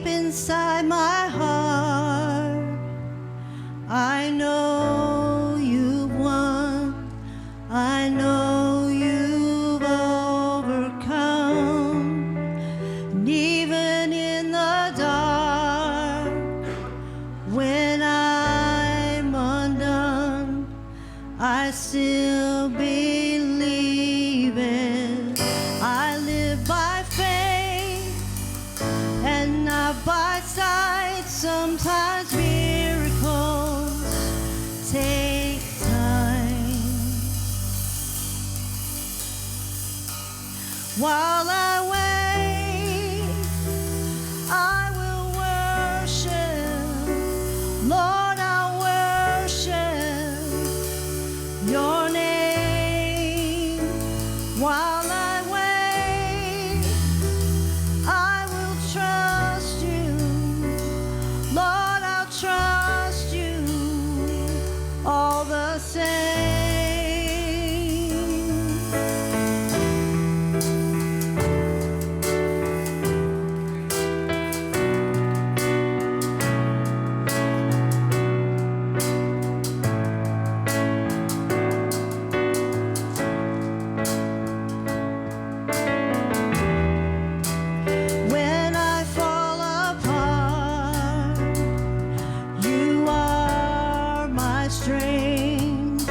deep inside my heart, I know you've won. I know you've overcome. And even in the dark, when I'm undone, I still believe it. I live by faith and not by sight. Sometimes miracles take time. While I wait, I will worship. Lord, I'll worship your name. While I wait, I will trust you. Lord, I'll trust you all the same. When I fall apart, you are my strength.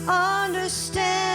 understand.